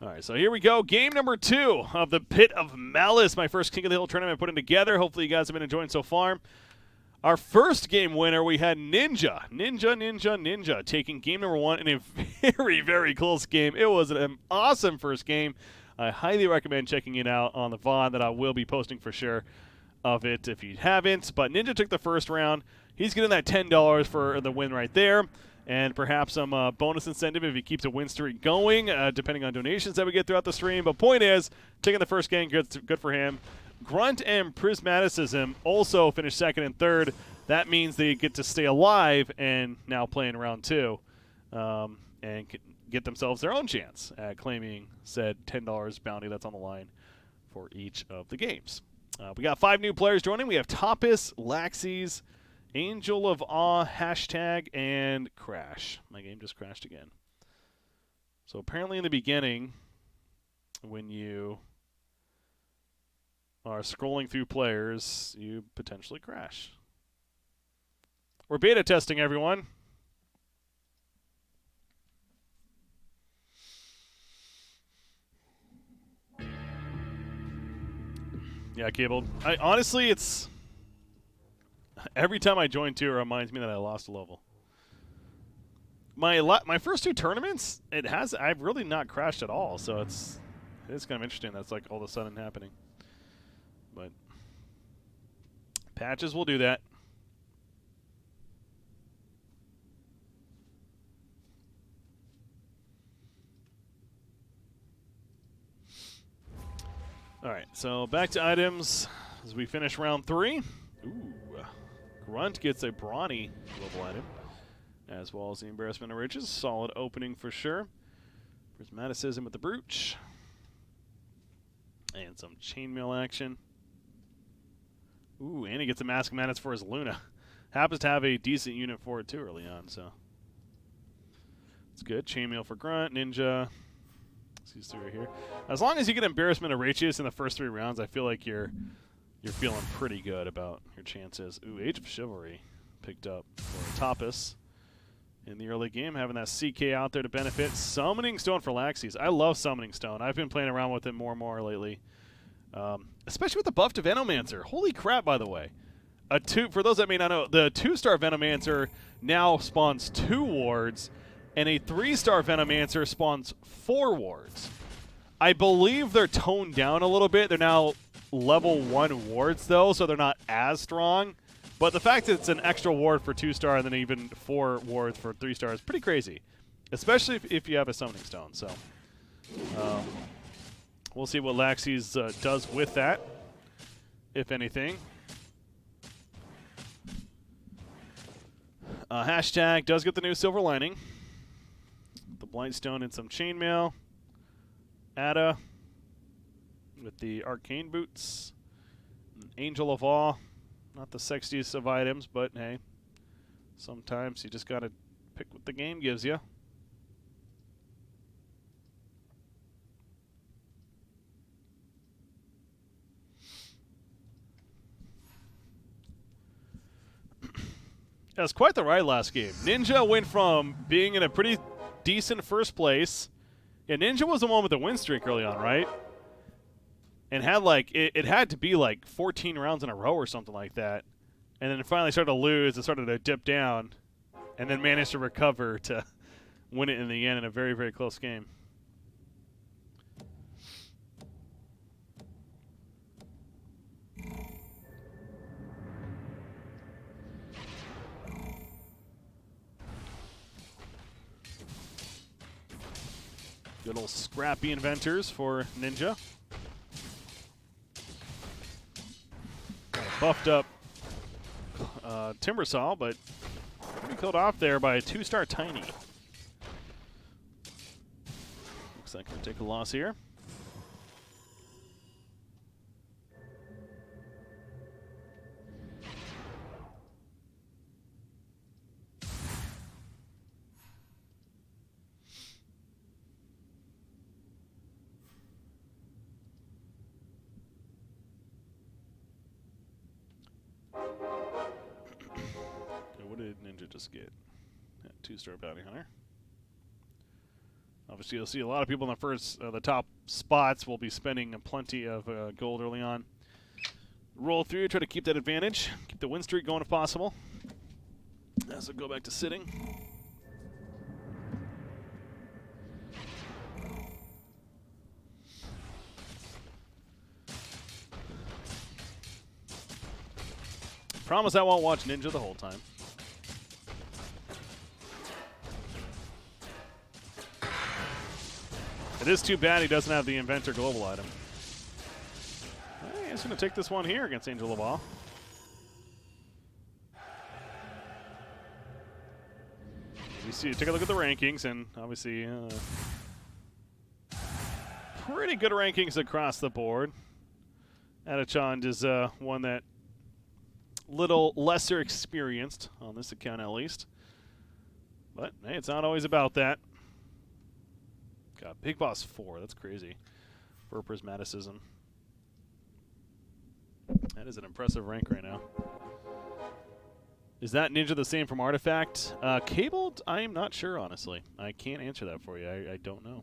All right, so here we go. Game number 2 of the Pit of Malice, my first King of the Hill tournament putting together. Hopefully you guys have been enjoying so far. Our first game winner, we had Ninja taking game number 1 in a very, very close game. It was an awesome first game. I highly recommend checking it out on the VOD that I will be posting for sure of it if you haven't. But Ninja took the first round. He's getting that $10 for the win right there. And perhaps some bonus incentive if he keeps a win streak going, depending on donations that we get throughout the stream. But point is, taking the first game, good for him. Grunt and Prismaticism also finished second and third. That means they get to stay alive and now play in round 2 and get themselves their own chance at claiming said $10 bounty that's on the line for each of the games. We got 5 new players joining. We have Topis, Laxis, Angel of Awe, hashtag, and Crash. My game just crashed again. So apparently in the beginning, when you are scrolling through players, you potentially crash. We're beta testing, everyone. Yeah, Cable. Honestly, it's... Every time I join 2, it reminds me that I lost a level. My first 2 tournaments, I've really not crashed at all, so it's kind of interesting that's like all of a sudden happening. But patches will do that. All right, so back to items as we finish round 3. Ooh. Grunt gets a brawny level item, as well as the Embarrassment of Riches. Solid opening for sure. Prismaticism with the Brooch. And some chainmail action. Ooh, and he gets a Mask of Madness for his Luna. Happens to have a decent unit for it too early on, so it's good. Chainmail for Grunt, Ninja. These 3 right here. As long as you get Embarrassment of Riches in the first 3 rounds, I feel like you're feeling pretty good about your chances. Ooh, Age of Chivalry picked up for Topis in the early game, having that CK out there to benefit. Summoning Stone for Laxis. I love Summoning Stone. I've been playing around with it more and more lately, especially with the buff to Venomancer. Holy crap, by the way. For those that may not know, the 2-star Venomancer now spawns 2 wards, and a 3-star Venomancer spawns 4 wards. I believe they're toned down a little bit. They're now level 1 wards, though, so they're not as strong. But the fact that it's an extra ward for 2-star and then even 4 wards for 3-star is pretty crazy, especially if you have a Summoning Stone. So we'll see what Laxis does with that, if anything. Hashtag does get the new Silver Lining. The Blightstone and some Chainmail. Ada with the Arcane Boots. Angel of Awe. Not the sexiest of items, but hey, sometimes you just got to pick what the game gives you. That was quite the ride last game. Ninja went from being in a pretty decent first place. Yeah, Ninja was the one with the win streak early on, right? And had like, it had to be like 14 rounds in a row or something like that. And then it finally started to lose. It started to dip down. And then managed to recover to win it in the end in a very, very close game. Good old scrappy inventors for Ninja. Buffed up Timbersaw, but pretty killed off there by a 2-star Tiny. Looks like we'll take a loss here. What did Ninja just get? 2-star Bounty Hunter. Obviously, you'll see a lot of people in the top spots will be spending plenty of gold early on. Roll through, try to keep that advantage, keep the win streak going if possible. As we go back to sitting. Promise I won't watch Ninja the whole time. It is too bad he doesn't have the Inventor Global item. He's going to take this one here against Angel Laval. We see, take a look at the rankings, and obviously pretty good rankings across the board. Adachand is one that little lesser experienced on this account at least. But hey, it's not always about that. God, Big Boss 4, that's crazy for Prismaticism. That is an impressive rank right now. Is that Ninja the same from Artifact? Cabled, I'm not sure, honestly. I can't answer that for you. I don't know.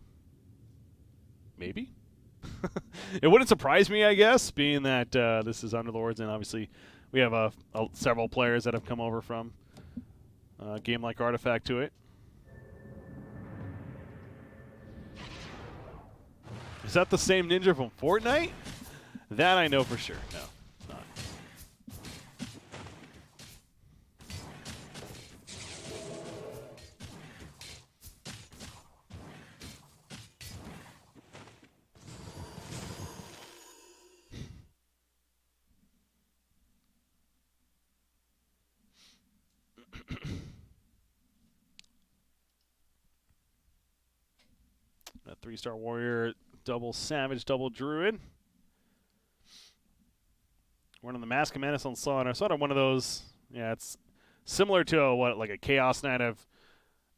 Maybe? It wouldn't surprise me, I guess, being that this is Underlords, and obviously we have several players that have come over from a game like Artifact to it. Is that the same Ninja from Fortnite? That I know for sure. No, it's not. A 3-star warrior, double savage, double druid. One of the Mask of Menace on Slaughter. Sort of one of those. Yeah, it's similar to what like a Chaos Knight. I've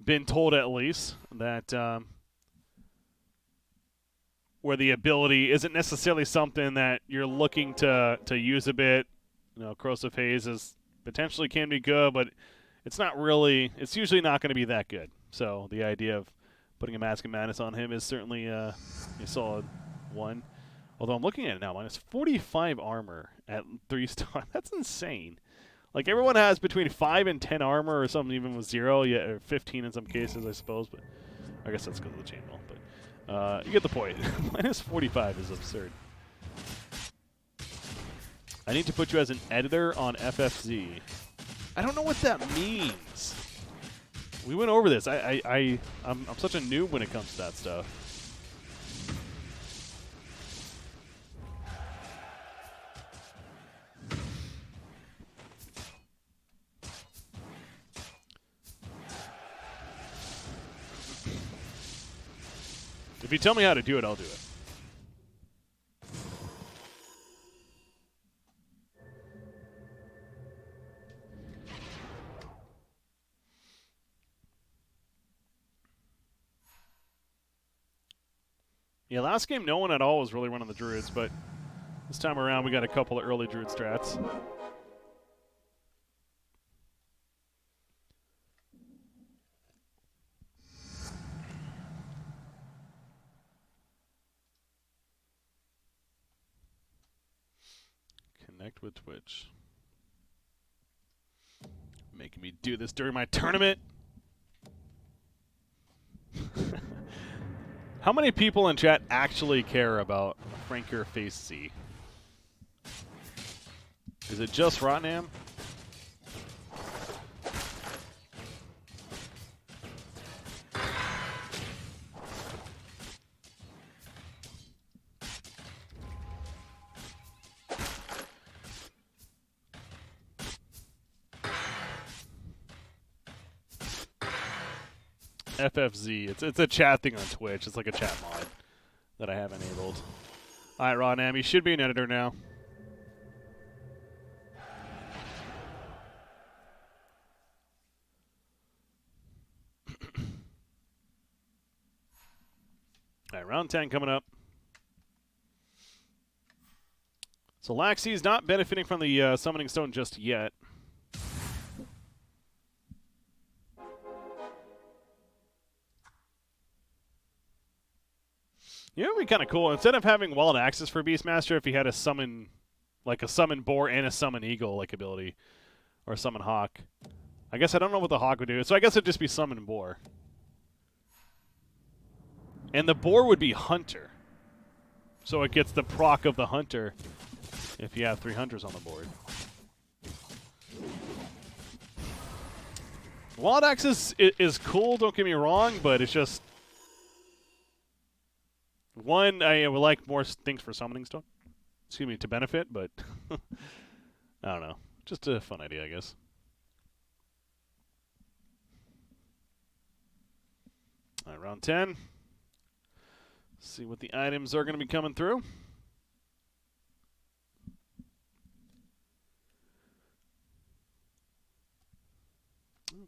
been told at least that where the ability isn't necessarily something that you're looking to use a bit. You know, Corrosive Haze is potentially can be good, but it's not really. It's usually not going to be that good. So the idea of putting a Mask of Madness on him is certainly a solid one. Although I'm looking at it now, minus 45 armor at 3-star. That's insane. Like everyone has between 5 and 10 armor, or something even with 0, yeah, or 15 in some cases, I suppose. But I guess that's because of the chainmail. But you get the point. Minus 45 is absurd. I need to put you as an editor on FFZ. I don't know what that means. We went over this. I'm such a noob when it comes to that stuff. If you tell me how to do it, I'll do it. Yeah, last game no one at all was really running the Druids, but this time around we got a couple of early Druid strats. Connect with Twitch. Making me do this during my tournament. How many people in chat actually care about Frankier Face C? Is it just Rotnam? FFZ. It's a chat thing on Twitch. It's like a chat mod that I have enabled. All right, Ronam, you should be an editor now. All right, round 10 coming up. So Laxey's not benefiting from the Summoning Stone just yet. You know, it would be kind of cool. Instead of having wild access for Beastmaster, if he had a summon, like a summon boar and a summon eagle like ability, or a summon hawk. I guess I don't know what the hawk would do, so I guess it'd just be summon boar. And the boar would be hunter, so it gets the proc of the hunter if you have 3 hunters on the board. Wild access is cool, don't get me wrong, but it's just one, I would like more things for summoning stuff. Excuse me, to benefit, but I don't know. Just a fun idea, I guess. All right, round 10. See what the items are going to be coming through.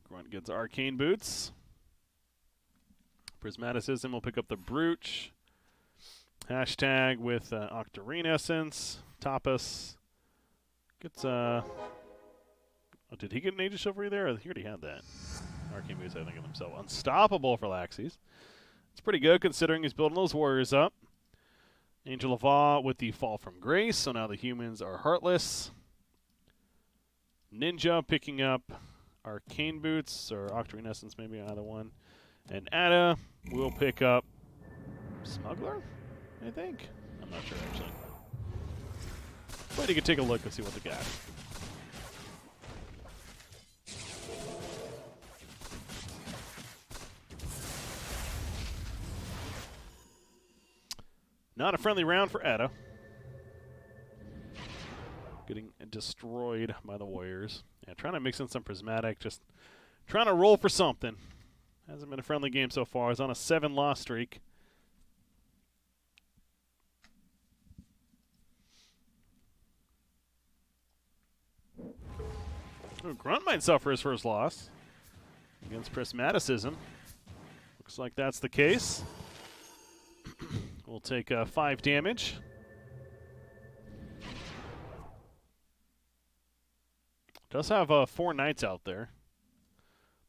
Grunt gets Arcane Boots. Prismaticism will pick up the Brooch. Hashtag with Octarine Essence. Tapas gets oh, did he get an Age of Chivalry there? He already had that. Arcane Boots, I think of himself. Unstoppable for Laxies. It's pretty good considering he's building those warriors up. Angel of Awe with the Fall from Grace, so now the humans are heartless. Ninja picking up Arcane Boots, or Octarine Essence, maybe either one. And Ada will pick up Smuggler, I think? I'm not sure, actually. But you can take a look and see what they got. Not a friendly round for Ada. Getting destroyed by the Warriors. Yeah, trying to mix in some Prismatic, just trying to roll for something. Hasn't been a friendly game so far. He's on a 7-loss streak. Ooh, Grunt might suffer his first loss against Prismaticism. Looks like that's the case. We'll take 5 damage. Does have 4 knights out there.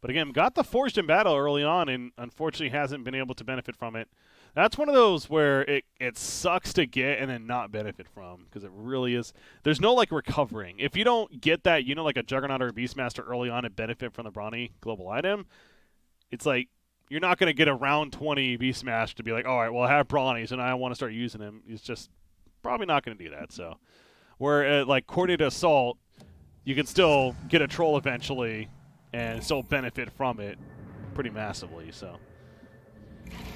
But again, got the Forged in Battle early on and unfortunately hasn't been able to benefit from it. That's one of those where it sucks to get and then not benefit from, because it really is. There's no like recovering. If you don't get that, you know, like a Juggernaut or a Beastmaster early on and benefit from the Brawny global item, it's like you're not going to get a round 20 Beastmaster to be like, all right, well, I have Brawnies and I want to start using them. It's just probably not going to do that. So where like Coordinated Assault, you can still get a troll eventually and still benefit from it pretty massively. So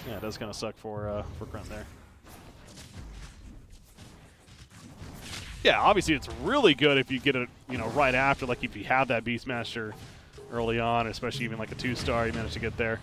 yeah, it does kind of suck for Grunt there. Yeah, obviously it's really good if you get it, you know, right after, like if you have that Beastmaster early on, especially even like a 2-star, you manage to get there.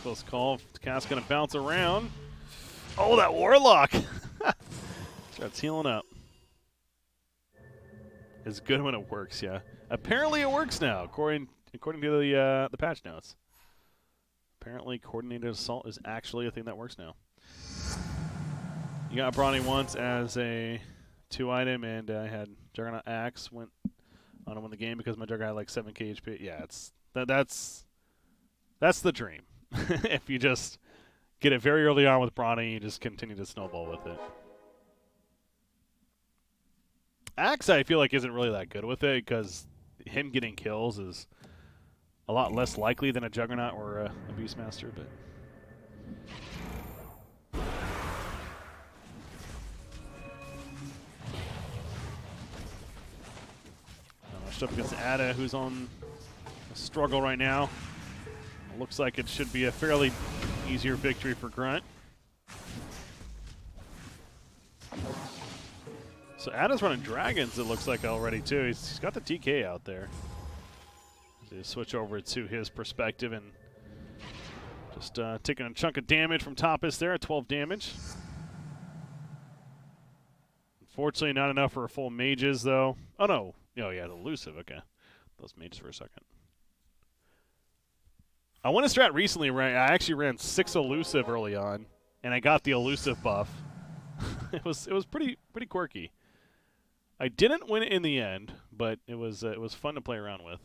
Close call. Cast gonna bounce around. Oh, that Warlock! Starts healing up. It's good when it works, yeah. Apparently it works now, according to the patch notes. Apparently Coordinated Assault is actually a thing that works now. You got Brawny once as a 2-item, and I had Juggernaut Axe, went on to win the game because my Juggernaut had like 7k HP. Yeah, that's the dream. If you just get it very early on with Brawny, you just continue to snowball with it. Axe, I feel like, isn't really that good with it because him getting kills is a lot less likely than a Juggernaut or a Beastmaster. But matched up against Ada, who's on a struggle right now. It looks like it should be a fairly easier victory for Grunt. So Ada's running Dragons, it looks like, already, too. He's got the TK out there. So switch over to his perspective and just taking a chunk of damage from Tapas there, 12 damage. Unfortunately, not enough for a full Mages, though. Oh, no. Oh, yeah, the Elusive. Okay. Those Mages for a second. I won a strat recently where I actually ran 6 Elusive early on. and I got the elusive buff. it was pretty quirky. I didn't win it in the end, but it was fun to play around with.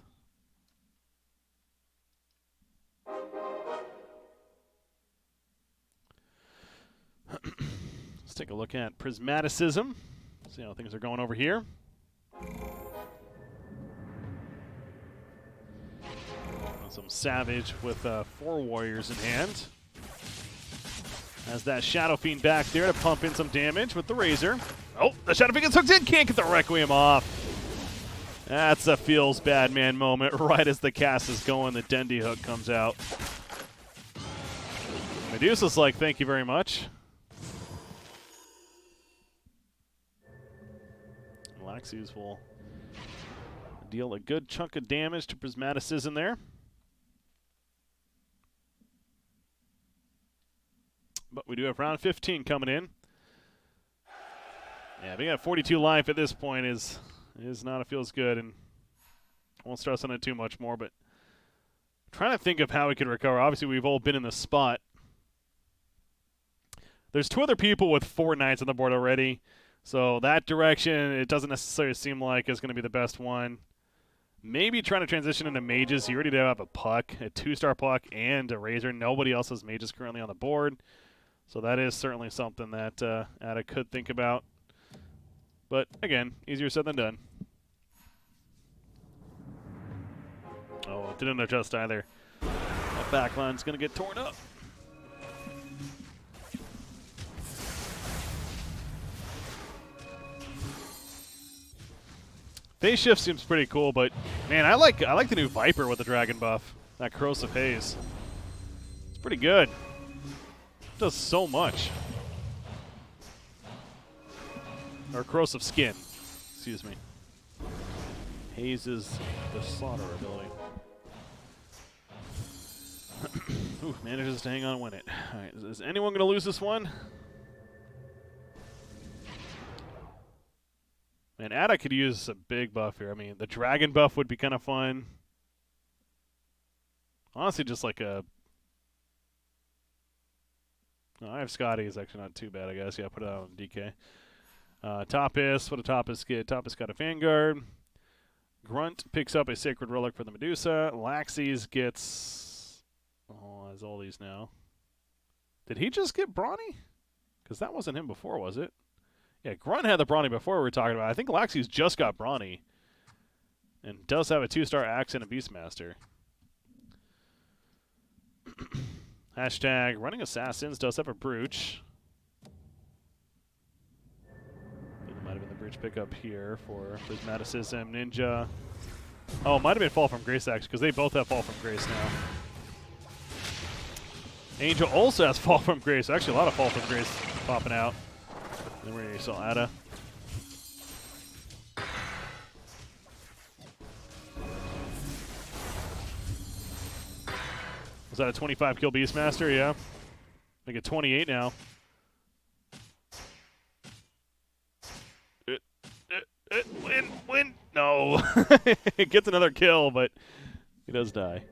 Let's take a look at Prismaticism. See how things are going over here. Some Savage with 4 Warriors in hand. Has that Shadow Fiend back there to pump in some damage with the Razor. Oh, the Shadow Fiend gets hooked in. Can't get the Requiem off. That's a feels bad man moment. Right as the cast is going, the Dendy hook comes out. Medusa's like, thank you very much. Laxies will deal a good chunk of damage to Prismaticism there. But we do have round 15 coming in. Yeah, being at 42 life at this point is not, it feels good, and I won't stress on it too much more, but I'm trying to think of how we could recover. Obviously, we've all been in this spot. There's 2 other people with 4 knights on the board already, so that direction, it doesn't necessarily seem like is going to be the best one. Maybe trying to transition into mages. You already do have a puck, a 2-star puck, and a Razor. Nobody else has mages currently on the board. So that is certainly something that Ada could think about. But, again, easier said than done. Oh, it didn't adjust either. That backline's going to get torn up. Phase shift seems pretty cool, but, man, I like the new Viper with the dragon buff. That Corrosive Haze. It's pretty good. Does so much. Or Corrosive Skin, excuse me. Haze is the slaughter ability. Ooh, manages to hang on and win it. All right, is anyone going to lose this one? Man, Ada could use a big buff here. I mean, the dragon buff would be kind of fun. Honestly, just like a... No, I have Scotty. It's actually not too bad, I guess. Yeah, put it out on DK. Topis. What a Topis get? Topis got a Vanguard. Grunt picks up a Sacred Relic for the Medusa. Laxies gets... Oh, has all these now. Did he just get Brawny? Because that wasn't him before, was it? Yeah, Grunt had the Brawny before we were talking about. I think Laxies just got Brawny. And does have a 2-star Axe and a Beastmaster. Hashtag running Assassins does have a Brooch. It might have been the Brooch pickup here for Prismaticism, Ninja. Oh, it might have been Fall from Grace, actually, because they both have Fall from Grace now. Angel also has Fall from Grace. Actually, a lot of Fall from Grace popping out. Then we're going to saw Ada. Was that a 25 kill Beastmaster? Yeah. I think it's 28 now. Win. No. It gets another kill, but he does die.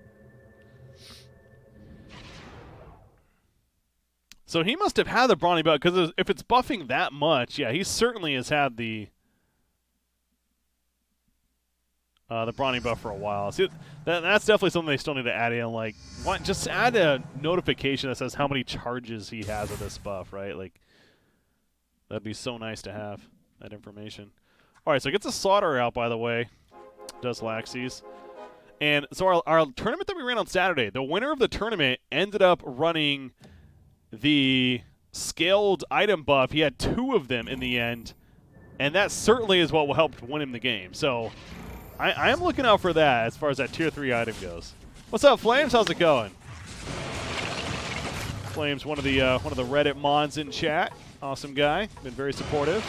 So he must have had the Brawny buff, because if it's buffing that much, yeah, he certainly has had the Brawny buff for a while. See, that's definitely something they still need to add in. Like, just add a notification that says how many charges he has of this buff, right? Like, that'd be so nice to have that information. All right, so it gets a Slaughter out, by the way. Does Laxies. And so our tournament that we ran on Saturday, the winner of the tournament ended up running the scaled item buff. He had 2 of them in the end, and that certainly is what will help win him the game. So I am looking out for that as far as that tier 3 item goes. What's up, Flames? How's it going? Flames, one of the Reddit mons in chat. Awesome guy. Been very supportive.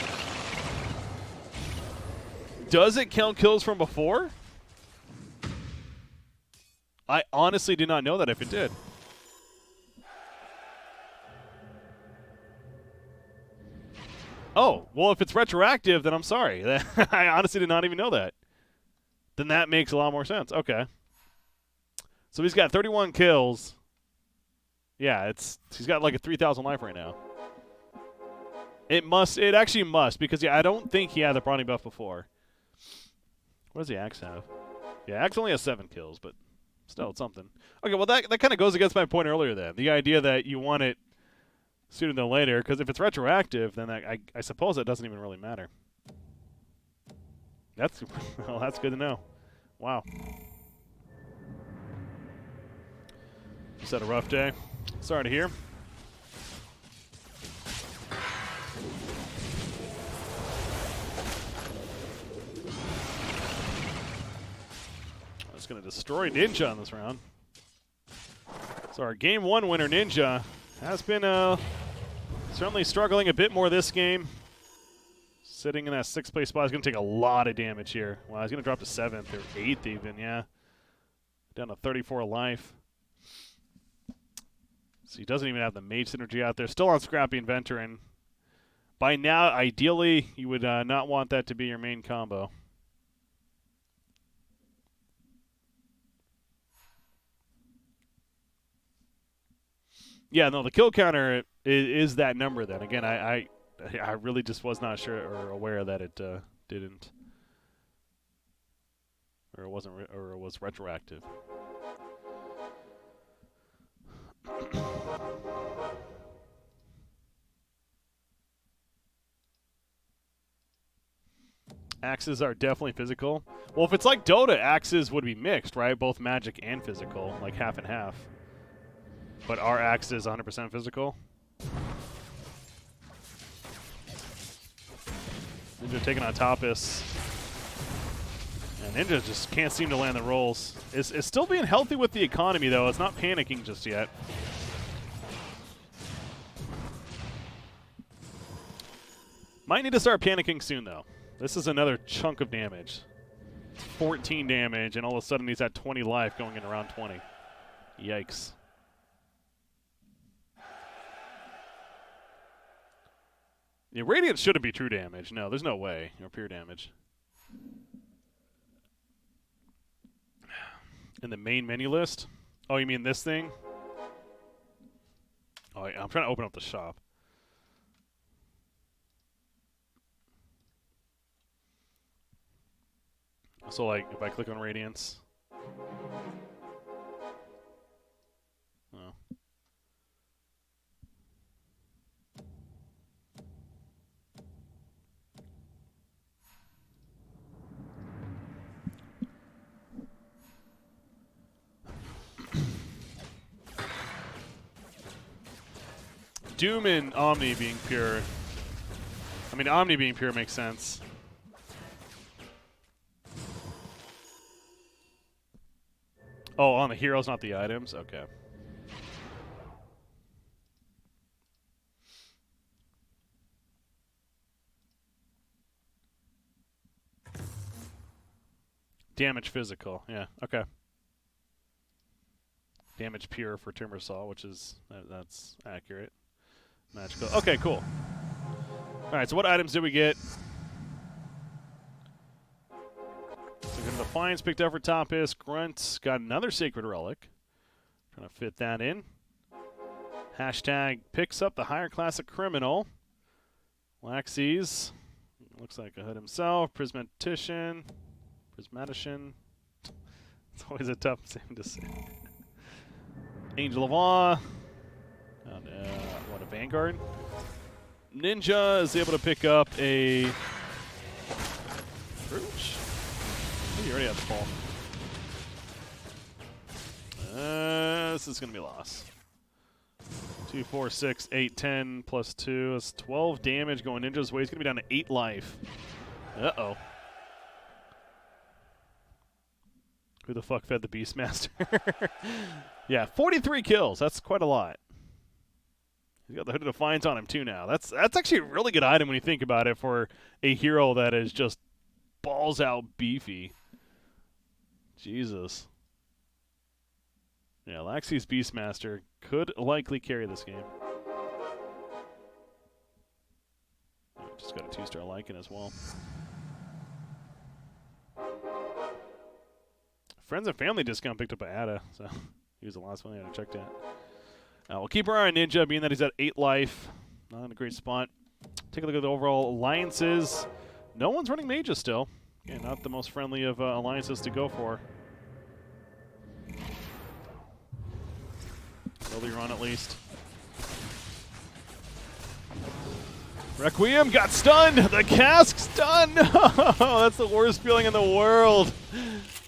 Does it count kills from before? I honestly did not know that if it did. Oh, well, if it's retroactive, then I'm sorry. I honestly did not even know that. Then that makes a lot more sense. Okay. So he's got 31 kills. Yeah, he's got like a 3,000 life right now. It actually must, because yeah, I don't think he had the brawny buff before. What does the axe have? Yeah, axe only has 7 kills, but still, it's something. Okay, well that kind of goes against my point earlier then. The idea that you want it sooner than later, because if it's retroactive, then I suppose it doesn't even really matter. That's well, that's good to know. Wow. Just had a rough day. Sorry to hear. Going to destroy Ninja on this round. So our game 1 winner, Ninja, has been certainly struggling a bit more this game. Sitting in that 6th place spot. He's going to take a lot of damage here. Wow, he's going to drop to 7th or 8th even, yeah. Down to 34 life. So he doesn't even have the mage synergy out there. Still on Scrappy and Venturin. By now, ideally, you would not want that to be your main combo. Yeah, no, the kill counter is that number then. Again, I really just was not sure or aware that it didn't. Or it wasn't, or it was retroactive. Axes are definitely physical. Well, if it's like Dota, axes would be mixed, right? Both magic and physical, like half and half. But our axe is 100% physical. Ninja taking on Topis. And Ninja just can't seem to land the rolls. It's still being healthy with the economy, though. It's not panicking just yet. Might need to start panicking soon, though. This is another chunk of damage. 14 damage, and all of a sudden he's at 20 life going in around 20. Yikes. Yeah, Radiance shouldn't be true damage. No, there's no way. Or pure damage. In the main menu list? Oh, you mean this thing? Oh, I'm trying to open up the shop. So, like, if I click on Radiance. Oh. Doom and Omni being pure. I mean, Omni being pure makes sense. Oh, on the heroes, not the items? Okay. Damage physical. Yeah, okay. Damage pure for Timbersaw, which is, that's accurate. Magical. Okay, cool. Alright, so what items did we get? So we got the Defiance picked up for Topis. Grunt got another Sacred Relic. Trying to fit that in. Hashtag picks up the higher class of Criminal. Laxies. Looks like a hood himself. Prismatician. It's always a tough name to say. Angel of Awe. What, a Vanguard? Ninja is able to pick up a Brooch. You already have the fall. This is going to be a loss. 2, 4, 6, 8, 10 plus 2. That's 12 damage going Ninja's way. He's going to be down to 8 life. Uh-oh. Who the fuck fed the Beastmaster? Yeah, 43 kills. That's quite a lot. He's got the Hood of Defiance on him, too, now. That's actually a really good item when you think about it for a hero that is just balls out beefy. Jesus. Yeah, Laxi's Beastmaster could likely carry this game. Just got a 2-star Lycan as well. Friends and family discount picked up by Ada, so he was the last one I had to check that. We'll keep our eye on Ninja, being that he's at 8 life. Not in a great spot. Take a look at the overall alliances. No one's running mages still. Again, not the most friendly of alliances to go for. Earlier on, at least. Requiem got stunned! The cask's done! That's the worst feeling in the world.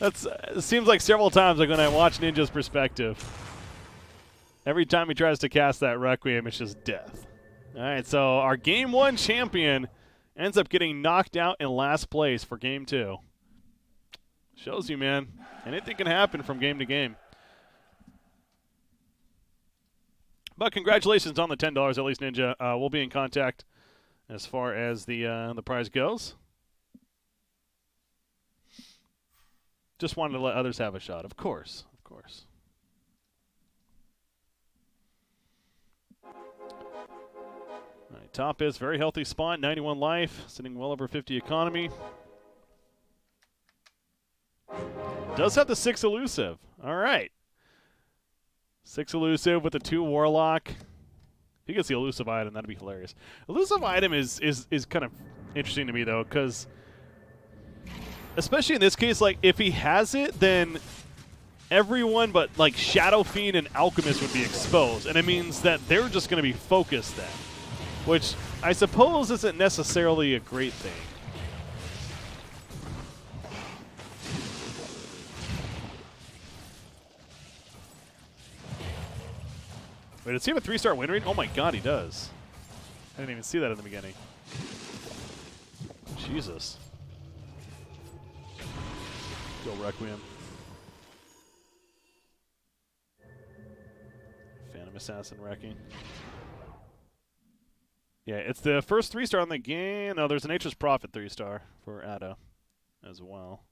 It seems like several times like when I watch Ninja's perspective. Every time he tries to cast that Requiem, it's just death. Alright, so our Game 1 champion ends up getting knocked out in last place for Game 2. Shows you, man. Anything can happen from game to game. But congratulations on the $10, at least, Ninja. We'll be in contact as far as the prize goes. Just wanted to let others have a shot. Of course. Of course. All right, top is very healthy spawn, 91 life, sitting well over 50 economy. Does have the 6 elusive. All right. 6 elusive with the 2 warlock. If he gets the elusive item, that'd be hilarious. Elusive item is kind of interesting to me, though, because especially in this case, like, if he has it, then everyone but, like, Shadow Fiend and Alchemist would be exposed. And it means that they're just going to be focused then, which I suppose isn't necessarily a great thing. Wait, does he have a 3-star win rate? Oh my god, he does. I didn't even see that in the beginning. Jesus. Go Requiem. Phantom Assassin wrecking. Yeah, it's the first 3-star on the game. No, there's a Nature's Prophet 3-star for Ada as well.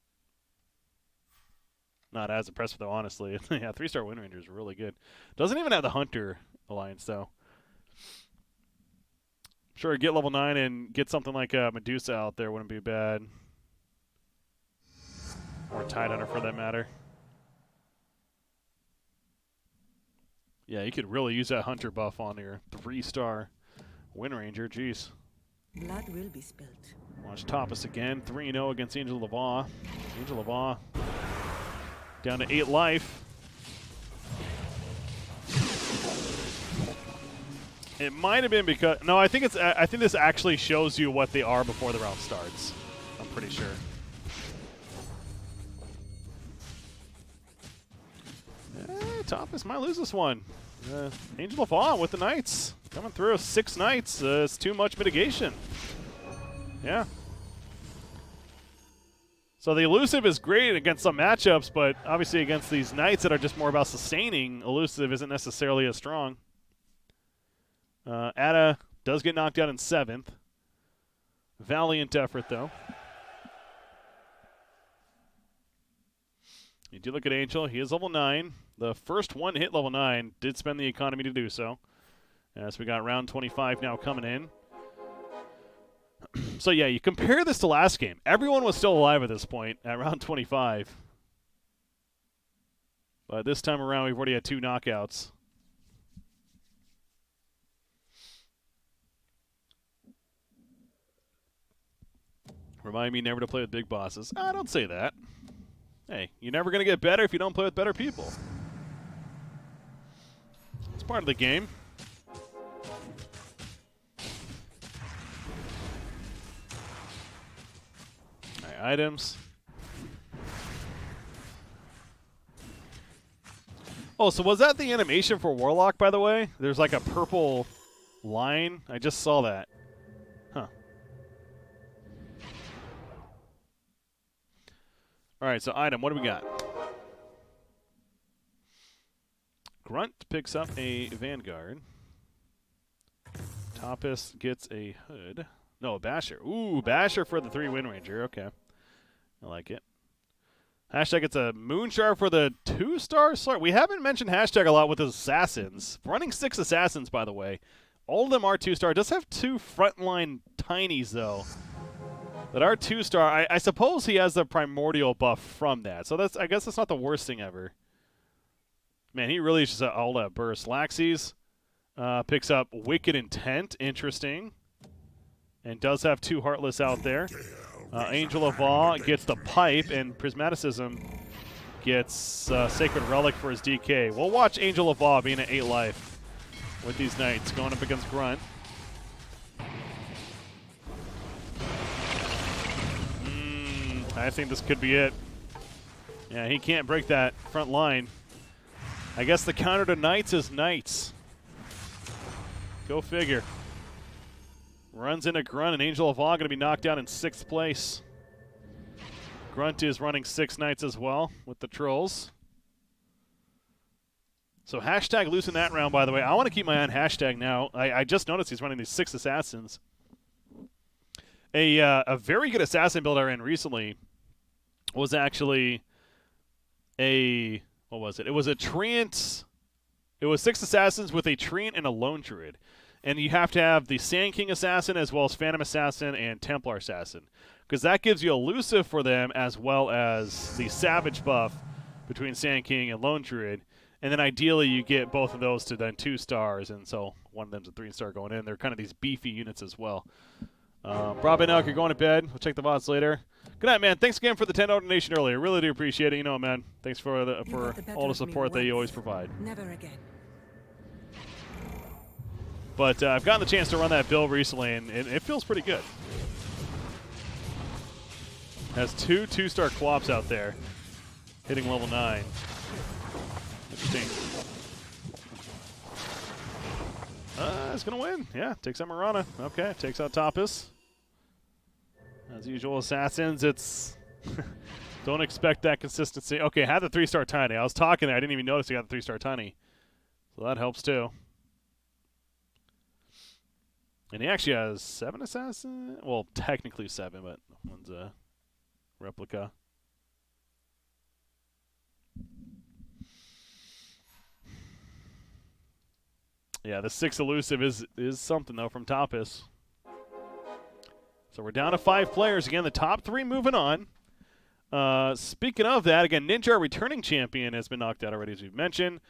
Not as impressive, though, honestly. Yeah, 3-star Wind Ranger is really good. Doesn't even have the Hunter Alliance, though. Sure, get level 9 and get something like Medusa out there wouldn't be bad. Or Tidehunter, for that matter. Yeah, you could really use that Hunter buff on your 3-star Wind Ranger. Jeez. Blood will be spilled. Watch Topaz again. 3-0 against Angel Lavaw. Angel Lavaw down to 8 life. It might have been because no, I think it's. I think this actually shows you what they are before the round starts. I'm pretty sure. Topaz might lose this one. Angel of Awe with the Knights coming through. 6 Knights. It's too much mitigation. Yeah. So the elusive is great against some matchups, but obviously against these Knights that are just more about sustaining, elusive isn't necessarily as strong. Ada does get knocked out in 7th. Valiant effort, though. You do look at Angel. He is level 9. The first one hit level 9. Did spend the economy to do so. As we got round 25 now coming in. So, yeah, you compare this to last game. Everyone was still alive at this point at round 25. But this time around, we've already had 2 knockouts. Remind me never to play with big bosses. Don't say that. Hey, you're never going to get better if you don't play with better people. It's part of the game. All right, items. Oh, so was that the animation for Warlock, by the way? There's like a purple line. I just saw that. Huh. All right, so item, what do we got? Grunt picks up a Vanguard. Topaz gets a Hood. No, Basher. Ooh, Basher for the 3 Wind Ranger. Okay. I like it. Hashtag gets a Moonshard for the 2-star Slart. We haven't mentioned Hashtag a lot with his Assassins. Running 6 Assassins, by the way. All of them are 2-star. Does have 2 frontline Tinies, though. That are 2-star. I suppose he has the primordial buff from that. So that's, I guess that's not the worst thing ever. Man, he really is just all that burst. Laxis picks up Wicked Intent. Interesting. And does have 2 Heartless out there. Angel of Awe gets the Pipe, and Prismaticism gets Sacred Relic for his DK. We'll watch Angel of Awe being at 8 life with these Knights going up against Grunt. I think this could be it. Yeah, he can't break that front line. I guess the counter to Knights is Knights. Go figure. Runs into Grunt, and Angel of Awe going to be knocked down in 6th place. Grunt is running 6 Knights as well with the Trolls. So hashtag losing that round, by the way. I want to keep my eye on hashtag now. I just noticed he's running these 6 Assassins. A very good Assassin build I ran recently was actually what was it? It was a Treant. It was 6 Assassins with a Treant and a Lone Druid. And you have to have the Sand King Assassin as well as Phantom Assassin and Templar Assassin. Because that gives you elusive for them as well as the Savage buff between Sand King and Lone Druid. And then ideally you get both of those to then 2 stars. And so one of them's a 3-star going in. They're kind of these beefy units as well. Probably now if you're going to bed. We'll check the VODs later. Good night, man. Thanks again for the $10 donation earlier. Really do appreciate it. You know, man. Thanks for all the support that you always provide. Never again. But I've gotten the chance to run that build recently, and it feels pretty good. Has 2 2-star co-ops out there, hitting level 9. Interesting. It's going to win. Yeah, takes out Marana. Okay, takes out Tapas. As usual, Assassins, it's... don't expect that consistency. Okay, had the 3-star Tiny. I was talking there. I didn't even notice he got the 3-star Tiny. So that helps, too. And he actually has 7 Assassins. Well, technically 7, but one's a replica. Yeah, the 6 elusive is something, though, from Tapas. So we're down to 5 players. Again, the top 3 moving on. Speaking of that, again, Ninja, our returning champion, has been knocked out already, as we've mentioned.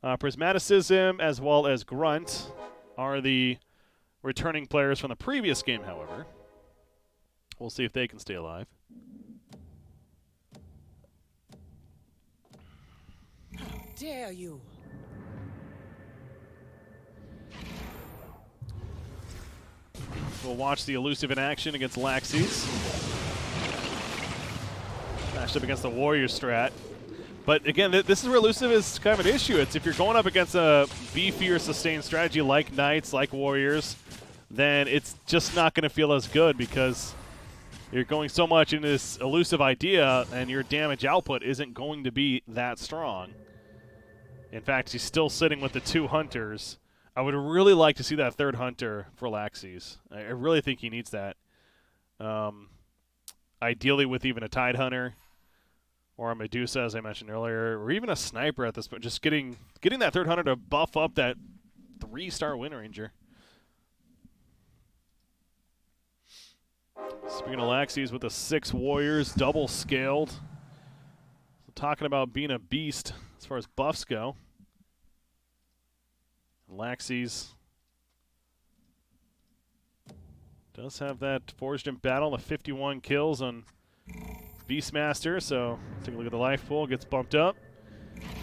Prismaticism as well as Grunt are the returning players from the previous game, however. We'll see if they can stay alive. How dare you? We'll watch the elusive in action against Laxis. Matched up against the Warrior strat. But again, this is where elusive is kind of an issue. It's if you're going up against a beefier sustained strategy like Knights, like Warriors, then it's just not going to feel as good because you're going so much into this elusive idea and your damage output isn't going to be that strong. In fact, he's still sitting with the 2 Hunters. I would really like to see that 3rd Hunter for Laxis. I really think he needs that. Ideally with even a Tide Hunter or a Medusa, as I mentioned earlier, or even a Sniper at this point. Just getting that 3rd Hunter to buff up that 3-star Wind Ranger. Speaking of Laxis with the 6 Warriors, double scaled. So talking about being a beast as far as buffs go. Laxis does have that Forged in Battle, the 51 kills on Beastmaster, so take a look at the life pool, gets bumped up.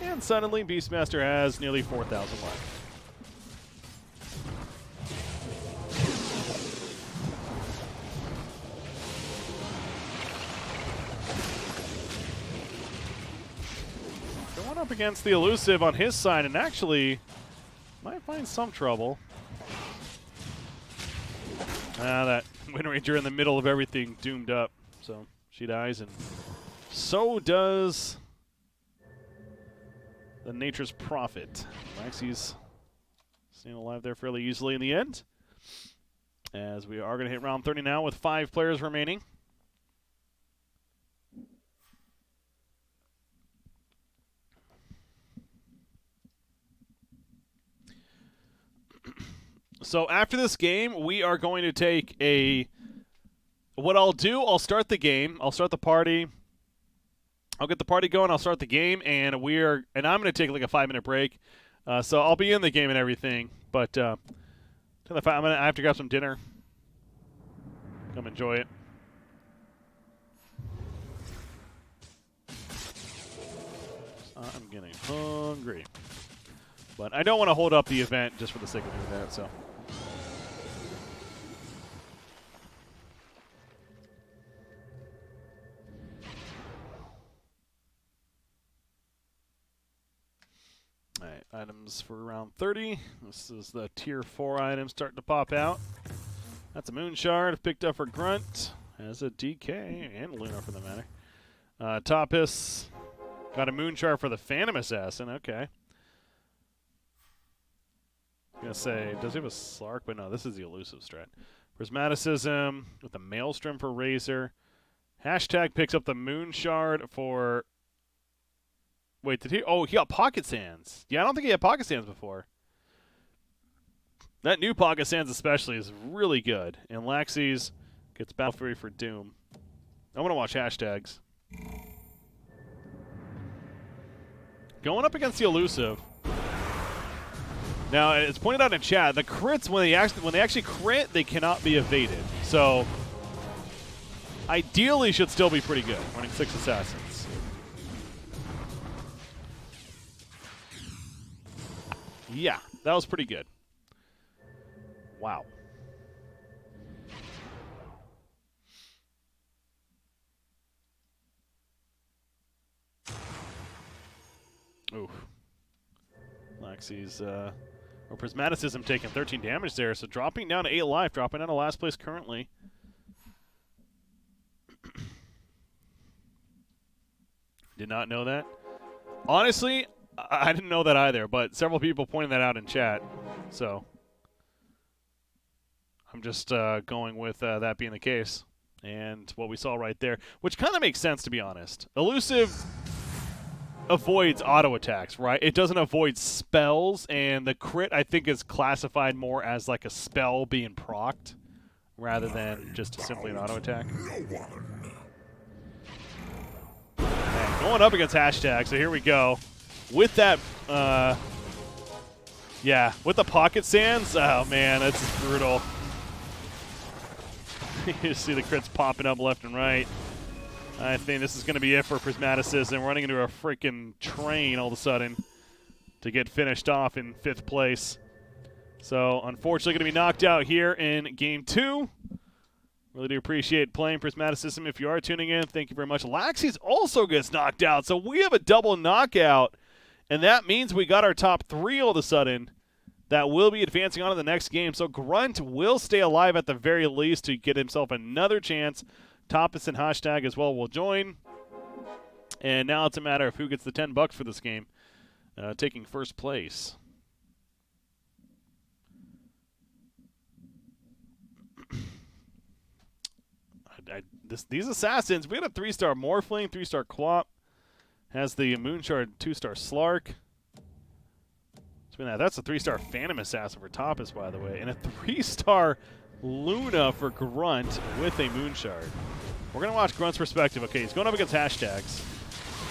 And suddenly Beastmaster has nearly 4,000 life. Going up against the elusive on his side, and actually might find some trouble. That Wind Ranger in the middle of everything doomed up. So she dies, and so does the Nature's Prophet. Laxis staying alive there fairly easily in the end. As we are going to hit round 30 now with 5 players remaining. So after this game, we are going to take a... What I'll do, I'll start the game. I'll start the party. I'll get the party going. I'll start the game, and I'm going to take like a 5-minute break. So I'll be in the game and everything, but I have to grab some dinner. Come enjoy it. I'm getting hungry. But I don't want to hold up the event just for the sake of doing that, so. Alright, items for round 30. This is the tier 4 items starting to pop out. That's a moon shard picked up for Grunt. Has a DK and Luna for the matter. Topis got a moon shard for the Phantom Assassin. Okay. I was going to say, does he have a Slark? But no, this is the elusive strat. Prismaticism with the Maelstrom for Razor. Hashtag picks up the moon shard for... Wait, did he? Oh, he got Pocket Sands. Yeah, I don't think he had Pocket Sands before. That new Pocket Sands especially is really good. And Laxey's gets Battle Fury for Doom. I want to watch hashtags. Going up against the elusive. Now, it's pointed out in chat, the crits, when they actually crit, they cannot be evaded. So, ideally should still be pretty good, running 6 Assassins. Yeah, that was pretty good. Wow. Oof. Laxey's, or Prismaticism taking 13 damage there, so dropping down to 8 life, dropping down to last place currently. Did not know that. Honestly, I didn't know that either, but several people pointed that out in chat, so I'm just going with that being the case and what we saw right there, which kind of makes sense, to be honest. Elusive avoids auto attacks, right? It doesn't avoid spells, and the crit, I think, is classified more as like a spell being procced rather than just simply an auto attack. Man, going up against hashtag, so here we go. With that, yeah, with the Pocket Sands, oh man, that's just brutal. You see the crits popping up left and right. I think this is going to be it for Prismaticism, running into a freaking train all of a sudden to get finished off in 5th place. So, unfortunately, going to be knocked out here in Game 2. Really do appreciate playing Prismaticism. If you are tuning in, thank you very much. Laxey's also gets knocked out, so we have a double knockout. And that means we got our top 3 all of a sudden that will be advancing on to the next game. So Grunt will stay alive at the very least to get himself another chance. Topis and Hashtag as well will join. And now it's a matter of who gets the $10 for this game, taking first place. These Assassins, we had a 3-star Morphling, 3-star Quap. Has the Moonshard 2-star Slark. That's a 3-star Phantom Assassin for Topis, by the way. And a 3-star Luna for Grunt with a Moonshard. We're going to watch Grunt's perspective. Okay, he's going up against hashtags.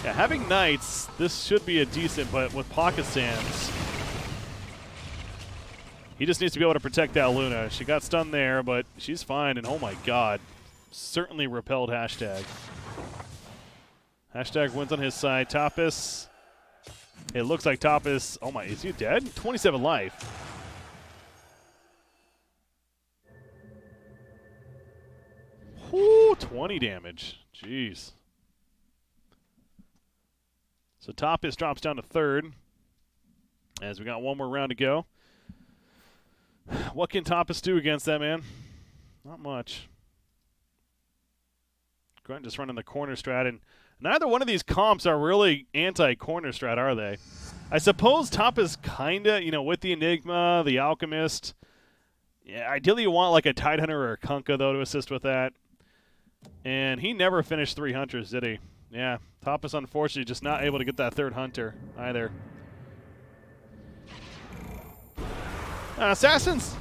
Yeah, having Knights, this should be a decent, but with Pocket Sands, he just needs to be able to protect that Luna. She got stunned there, but she's fine. And oh my god, certainly repelled hashtag. Hashtag wins on his side. Topis. It looks like Topis. Oh my, is he dead? 27 life. Whoo, 20 damage. Jeez. So Topis drops down to 3rd. As we got one more round to go. What can Topis do against that, man? Not much. Grunt just running the corner strat, and neither one of these comps are really anti-corner strat, are they? I suppose Topis kinda, with the Enigma, the Alchemist. Yeah, ideally you want like a Tidehunter or a Kunkka, though, to assist with that. And he never finished 3 Hunters, did he? Yeah, Topis unfortunately just not able to get that 3rd Hunter either. Assassins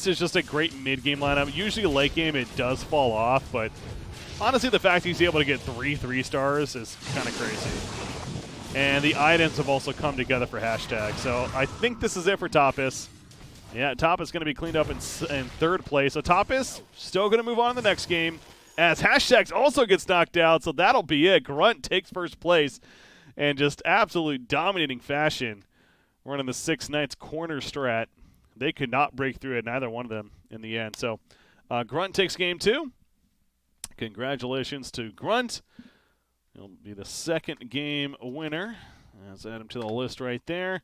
is just a great mid-game lineup. Usually late game it does fall off, but Honestly, the fact he's able to get 3 stars is kind of crazy. And the items have also come together for hashtag. So I think this is it for KotH. Yeah, KotH is going to be cleaned up in third place. So KotH still going to move on in the next game as hashtags also gets knocked out. So that'll be it. Grunt takes first place and just absolutely dominating fashion running the 6 Knights corner strat. They could not break through it, neither one of them in the end. So Grunt takes game 2. Congratulations to Grunt. He'll be the second game winner. Let's add him to the list right there.